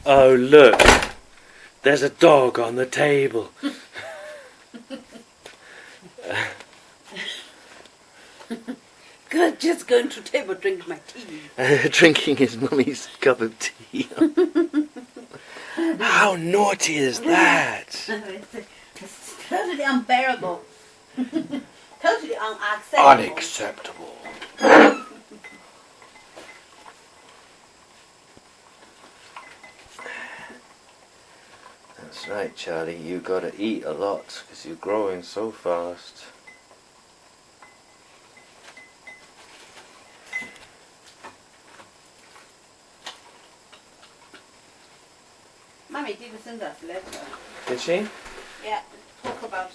Oh look, there's a dog on the table. Good, just going to the table, drink my tea. Drinking his mummy's cup of tea. How naughty is that? It's totally unbearable. Totally unacceptable. Unacceptable. That's right, Charlie. You gotta eat a lot because you're growing so fast. Mummy did send us a letter. Did she? Yeah, talk about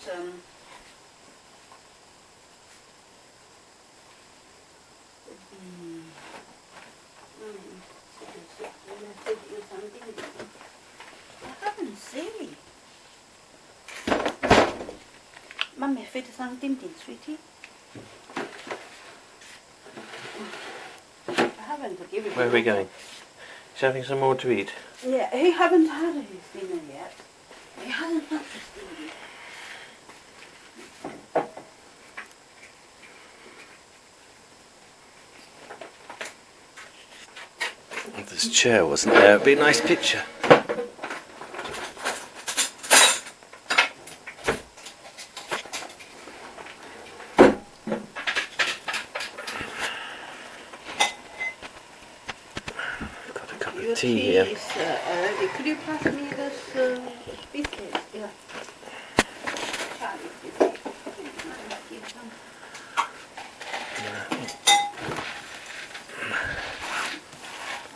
I haven't seen. Mummy, fick du something, sweetie? I haven't given. Where are we going? He's having some more to eat. Yeah, he haven't had his dinner yet. He hasn't had his dinner. If this chair wasn't there, it'd be a nice picture. Got a cup of tea here. Is already. Could you pass me those biscuits? Yeah. Charlie, biscuits. Give some.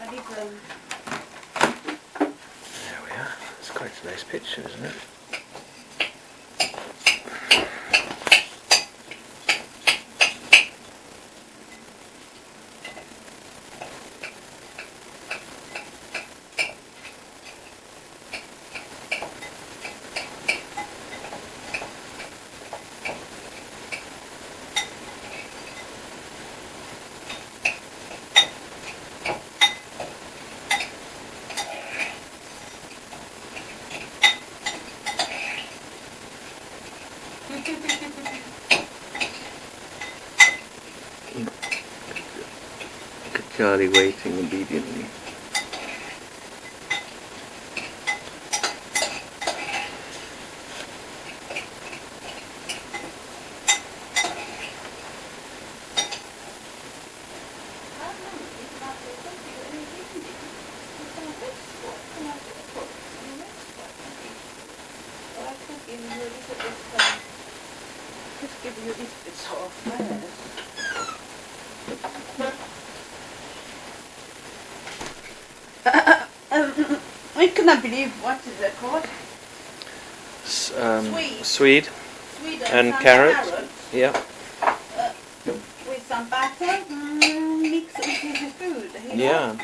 I did There we are. It's quite a nice picture, isn't it? Look at Charlie waiting obediently. Just give you this bit of first. I cannot believe what is it called? Swede Sweet and some carrots. Yeah. With some butter, mix it with the food. You know? Yeah.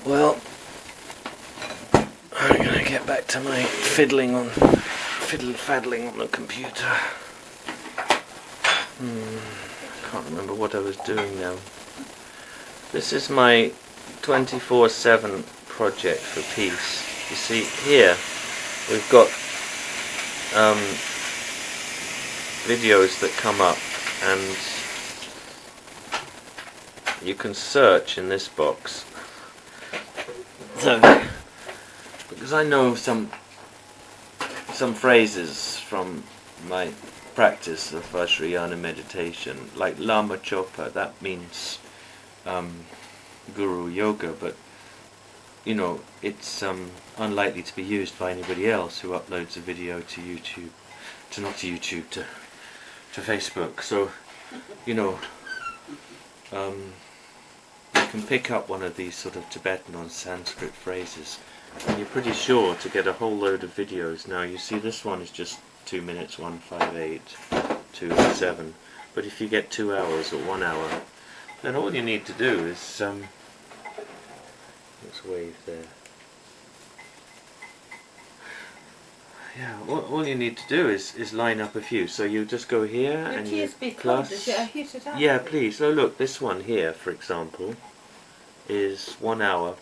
Well, I'm gonna get back to my fiddling faddling on the computer. Can't remember what I was doing now. This is my 24/7 project for peace. You see here we've got videos that come up, and you can search in this box. So, because I know some phrases from my practice of Vajrayana meditation, like Lama Chopa, that means Guru Yoga, but you know, it's unlikely to be used by anybody else who uploads a video to YouTube, to Facebook. So, you know, you can pick up one of these sort of Tibetan or Sanskrit phrases, and you're pretty sure to get a whole load of videos. Now, you see, this one is just 2 minutes, 158, 207. But if you get 2 hours or 1 hour, then all you need to do is let's wave there. Yeah, all you need to do is line up a few. So you just go here and you plus. Yeah, please. So look, this one here, for example, is 1 hour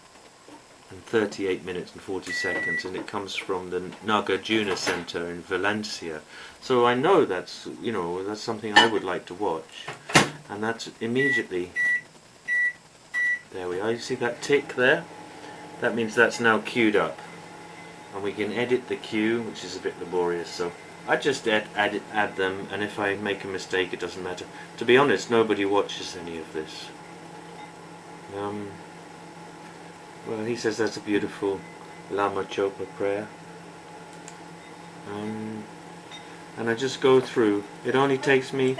and 38 minutes and 40 seconds, and it comes from the Nagarjuna Center in Valencia. So I know that's, you know, that's something I would like to watch, and that's immediately. There we are. You see that tick there? That means that's now queued up. And we can edit the queue, which is a bit laborious, so I just add them, and if I make a mistake it doesn't matter. To be honest, nobody watches any of this. Well, he says that's a beautiful Lama Chopa prayer. And I just go through. It only takes me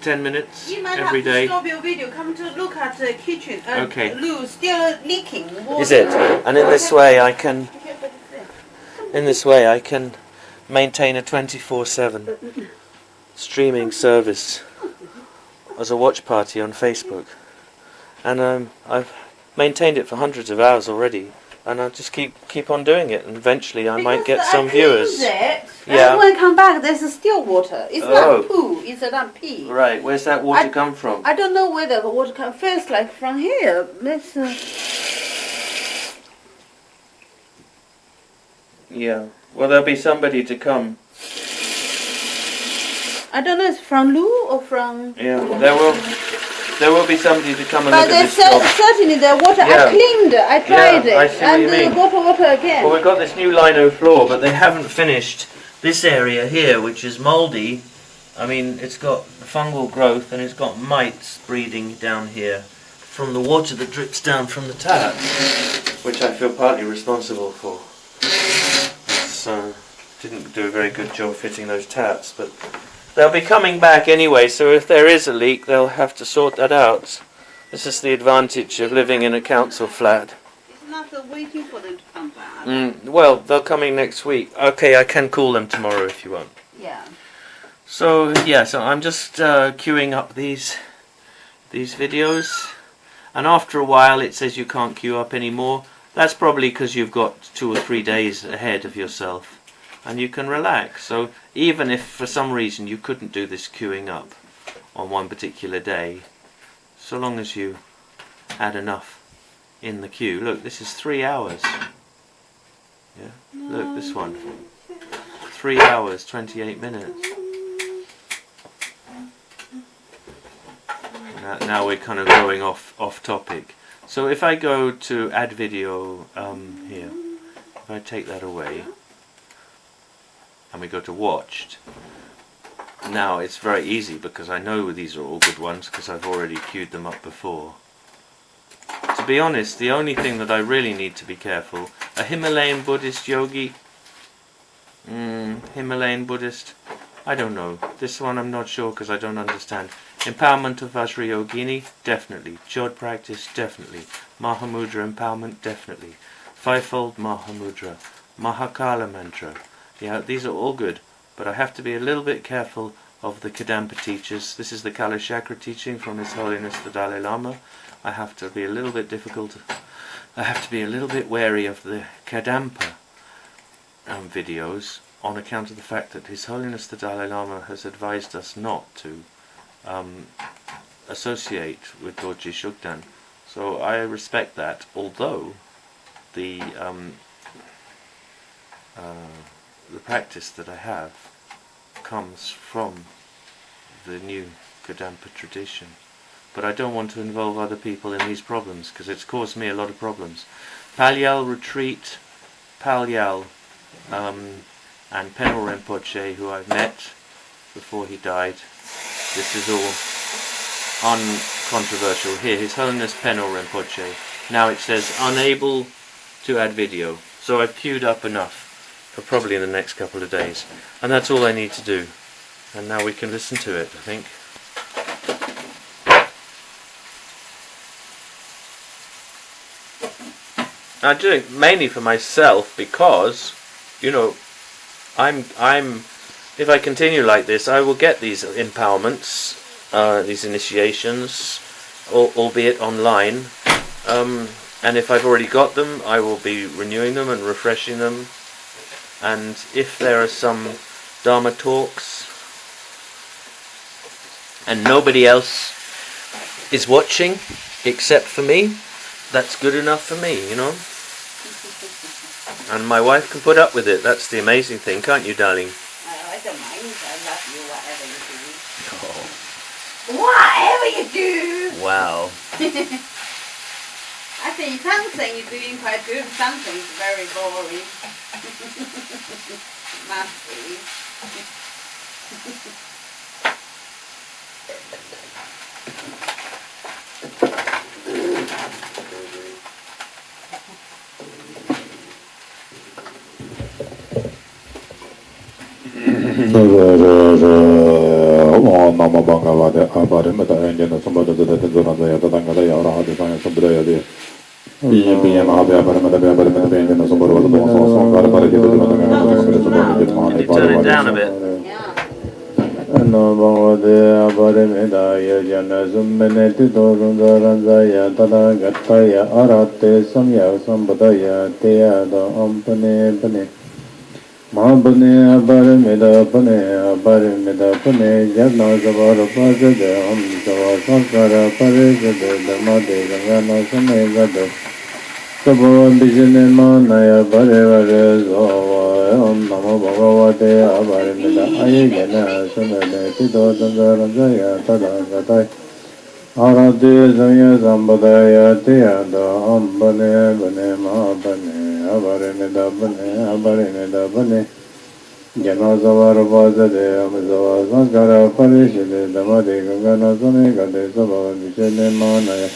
10 minutes every day. You might have to stop your video, come to look at the kitchen. Okay. Lou still leaking water. Is it? And in this way I can maintain a 24/7 streaming service as a watch party on Facebook. And I've maintained it for hundreds of hours already, and I'll just keep on doing it, and eventually I might get some viewers. Yeah. Yeah. And when I come back, there's still water. It's not poo, it's not pee. Right, where's that water come from? I don't know where the water comes first, like from here. Let's. Yeah. Well, there'll be somebody to come. I don't know, it's from Lou or from. Yeah, there will be somebody to come and But look at this there's job. certainly the water. Yeah. I cleaned it. I tried Yeah, I it, see what and you then mean. go to water again. Well, we've got this new lino floor, but they haven't finished this area here, which is mouldy. I mean, it's got fungal growth and it's got mites breeding down here from the water that drips down from the tap, which I feel partly responsible for. Didn't do a very good job fitting those taps, but they'll be coming back anyway, so if there is a leak they'll have to sort that out. This is the advantage of living in a council flat. It's not waiting for them to come back. Well, they're coming next week. Okay, I can call them tomorrow if you want. Yeah. So yeah, so I'm just queuing up these videos, and after a while it says you can't queue up anymore. That's probably because you've got 2 or 3 days ahead of yourself, and you can relax. So even if for some reason you couldn't do this queuing up on one particular day, so long as you had enough in the queue. Look, this is 3 hours. Yeah, look, this one. 3 hours, 28 minutes. Now we're kind of going off topic. So if I go to add video here, if I take that away, and we go to watched, now it's very easy because I know these are all good ones because I've already queued them up before. To be honest, the only thing that I really need to be careful, a Himalayan Buddhist yogi, Himalayan Buddhist, I don't know. This one I'm not sure because I don't understand. Empowerment of Vajrayogini, definitely. Jod practice, definitely. Mahamudra empowerment, definitely. Fivefold Mahamudra. Mahakala mantra. Yeah, these are all good, but I have to be a little bit careful of the Kadampa teachers. This is the Kala Chakra teaching from His Holiness the Dalai Lama. I have to be a little bit wary of the Kadampa videos, on account of the fact that His Holiness the Dalai Lama has advised us not to associate with Dorje Shugden. So I respect that, although the practice that I have comes from the new Kadampa tradition. But I don't want to involve other people in these problems because it's caused me a lot of problems. Palyal Retreat, Palyal and Penel Rinpoche, who I've met before he died. This is all uncontroversial. Here, His Holiness Penel Rinpoche. Now it says unable to add video. So I've queued up enough for probably in the next couple of days. And that's all I need to do. And now we can listen to it, I think. I do it mainly for myself because, you know, if I continue like this, I will get these empowerments, these initiations, albeit online. And if I've already got them, I will be renewing them and refreshing them. and if there are some Dharma talks and nobody else is watching except for me, that's good enough for me, you know. And my wife can put up with it. That's the amazing thing, can't you, darling? I don't mind. I love you, whatever you do. Oh. Whatever you do! Wow. I think something you're doing quite good, something's very boring. Must be. Nama Bhagavate Aparimata Angena Sambhata Durandaya Tatangadaya Arahati Sanya Sambhadaya Piya Mahavya Paramata Paramata Angena Sambhata Sankara Parajita Can you turn it down a bit? Yeah. Nama Bhagavate Aparimata Yajana Sumbeneti Dorundarandaya Tatangataya Arate Samya Sambhadaya Teyada Ampane Pane Mahabane Aparimita Pane Aparimita Pane Jana Savara Pasade Om Sava Sankara Parishade Dhamade Gangana Samegade Sabha Vijane Manaya Parivare Zova Om Namo Bhagavate Aparimita Ayagana Samene Tito Dandaranjaya Tadagatai Arati Samya Sambhadaya Tiyada Ambane Bane Mahabane Aparimita Pane Aparimita Pane Jana Savara Pasade Amisava Sankara Parishade Dhamade Gangana Samegade Sabha Vijane Manaya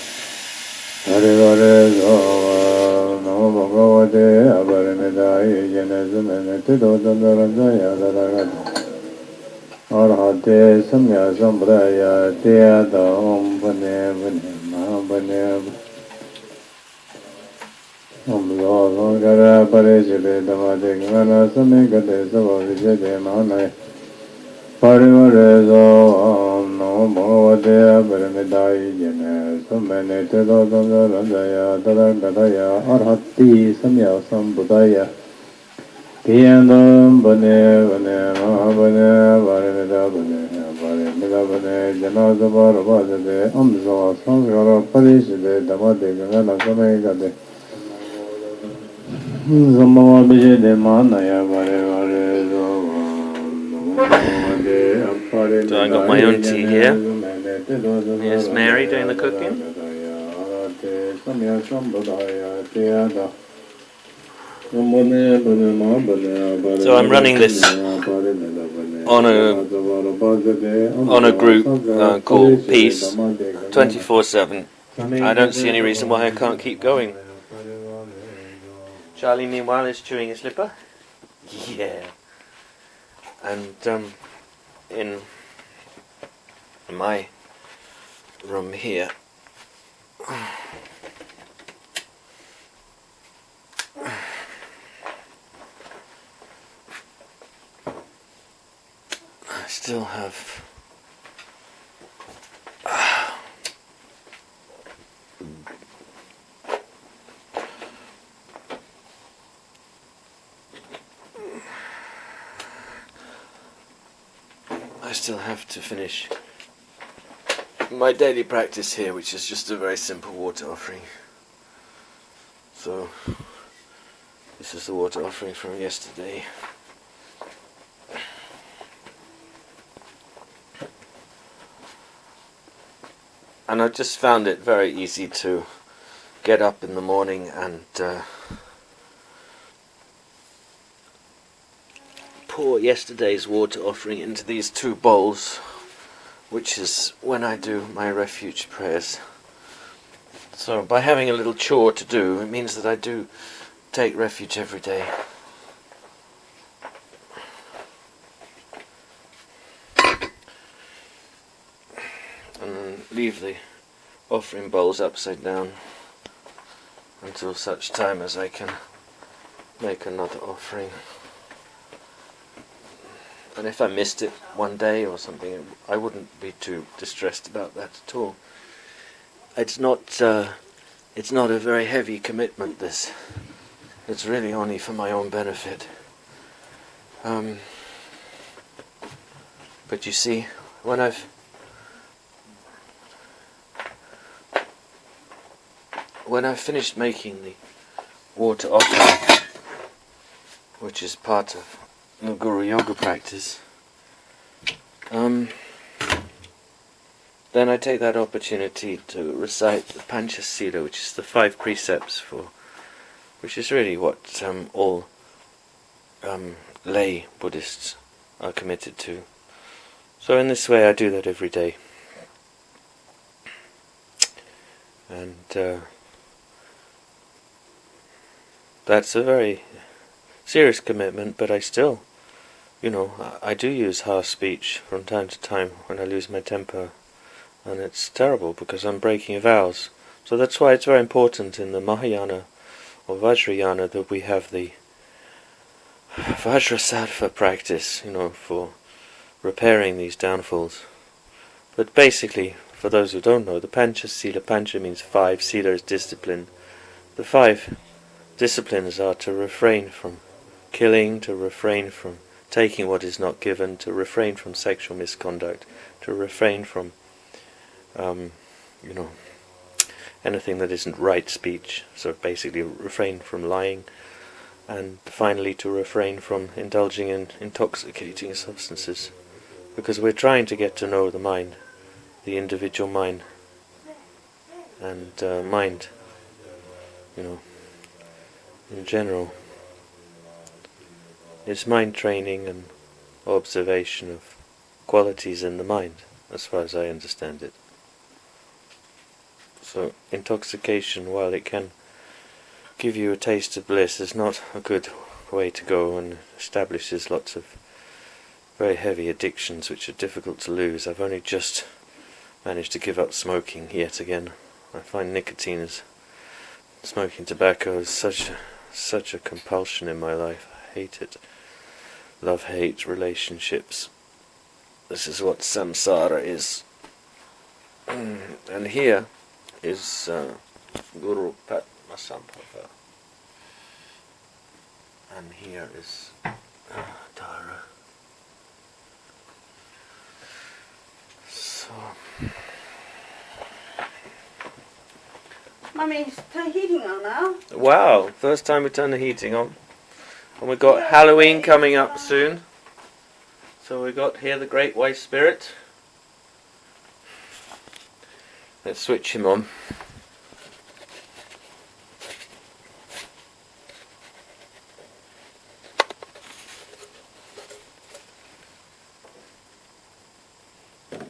Parivare Zova Namo Bhagavate Aparimita Ayagana Samene Tito Dandaranjaya Tadagatai Arhate Samya Sambhadaya Tiyada Om Bane Bane Mahabane Om Sankara Parishade Dhamade Gangana Samegade Sabha Vijade Manaya Parivare Zova Namo Bhagavate Aparimita Ayagana Samene Tito Dandaranjaya Tadagatai Arhati Samya Sambhadaya Tiyandam Bane Bane Mahabane Aparimita Bane Aparimita Bane Jana Savara Pasade Om Sankara Parishade Dhamade Gangana Samegade Sambhava Vijade Manaya Parivare Zova So I got my own tea here. Here's Mary doing the cooking. So I'm running this on a group called Peace 24/7. I don't see any reason why I can't keep going. Charlie, meanwhile, is chewing his slipper. Yeah. And in my room here, I still have to finish my daily practice here, which is just a very simple water offering. So this is the water offering from yesterday. And I just found it very easy to get up in the morning and pour yesterday's water offering into these two bowls, which is when I do my refuge prayers. So by having a little chore to do, it means that I do take refuge every day. And then leave the offering bowls upside down until such time as I can make another offering. And if I missed it one day or something, I wouldn't be too distressed about that at all. It's not a very heavy commitment, this. It's really only for my own benefit. But you see, when I've finished making the water offering, which is part of the Guru Yoga practice, then I take that opportunity to recite the Panchasila, which is the 5 precepts which is really what all lay Buddhists are committed to. So in this way I do that every day. And that's a very serious commitment, but I still, I do use harsh speech from time to time when I lose my temper, and it's terrible because I'm breaking vows. So that's why it's very important in the Mahayana or Vajrayana that we have the Vajrasattva practice, for repairing these downfalls. But basically, for those who don't know, the Panchasila, Pancha means 5, Sila is discipline. The 5 disciplines are to refrain from killing, to refrain from taking what is not given, to refrain from sexual misconduct, to refrain from, anything that isn't right speech, so basically refrain from lying, and finally to refrain from indulging in intoxicating substances, because we're trying to get to know the mind, the individual mind, and mind, in general. It's mind training and observation of qualities in the mind, as far as I understand it. So intoxication, while it can give you a taste of bliss, is not a good way to go, and establishes lots of very heavy addictions which are difficult to lose. I've only just managed to give up smoking yet again. I find smoking tobacco is such a compulsion in my life. I hate it. Love-hate relationships. This is what samsara is. And here is Guru Padmasambhava. And here is Tara. So, Mummy, turn heating on now. wow, first time we turn the heating on. And we've got Halloween coming up soon. So we've got here the Great White Spirit. Let's switch him on. There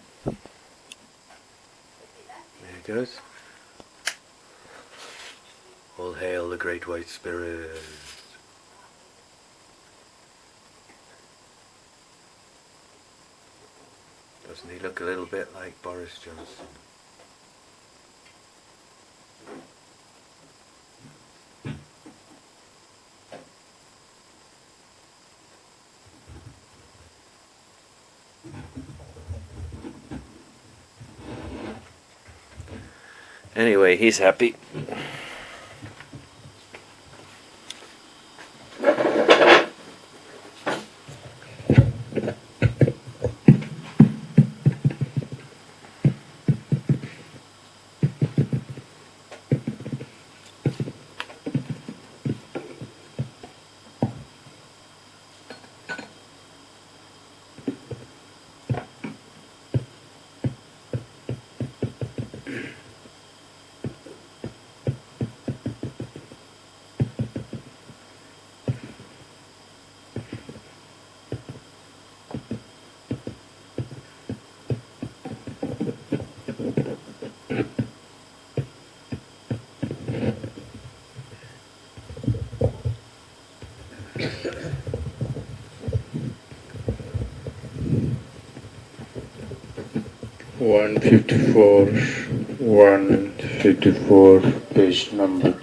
he goes. All hail the Great White Spirit. Doesn't he look a little bit like Boris Johnson? Anyway, he's happy. One 154, page number.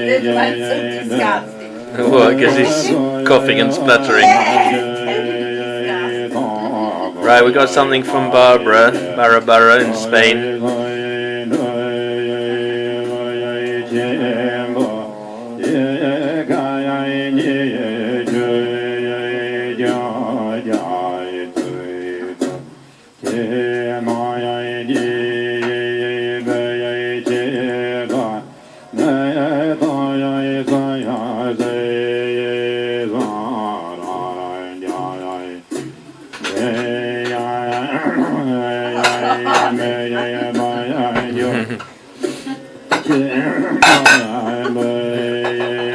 This one's so disgusting. Well, because he's coughing and spluttering. Right, we got something from Barbara in Spain.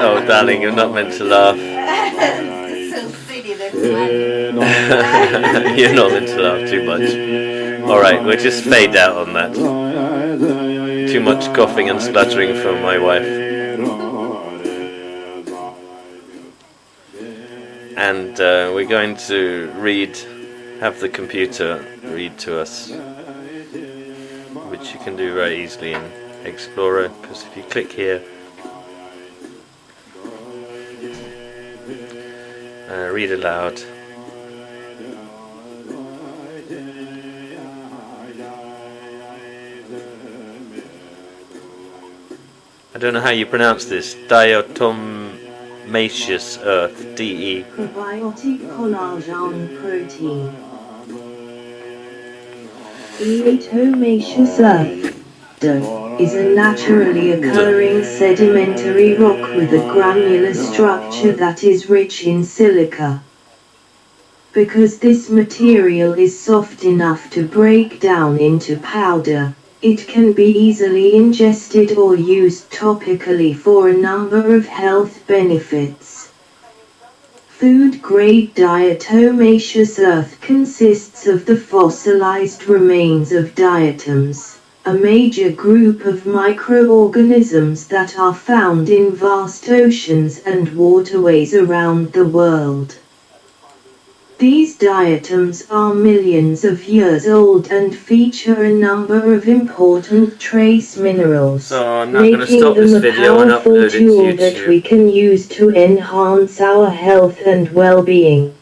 Oh, darling, you're not meant to laugh. It's so silly, this one. You're not meant to laugh too much. Alright, we'll just fade out on that. Too much coughing and spluttering from my wife. And we're going to have the computer read to us, which you can do very easily in Explorer, because if you click here, read aloud. I don't know how you pronounce this. Diatomaceous earth. DE. Probiotic collagen protein. Diatomaceous earth. Is a naturally occurring sedimentary rock with a granular structure that is rich in silica. Because this material is soft enough to break down into powder, it can be easily ingested or used topically for a number of health benefits. Food-grade diatomaceous earth consists of the fossilized remains of diatoms, a major group of microorganisms that are found in vast oceans and waterways around the world. These diatoms are millions of years old and feature a number of important trace minerals, So I'm not going to making stop this them a video and powerful upload it to tool that we YouTube. can use to enhance our health and well-being.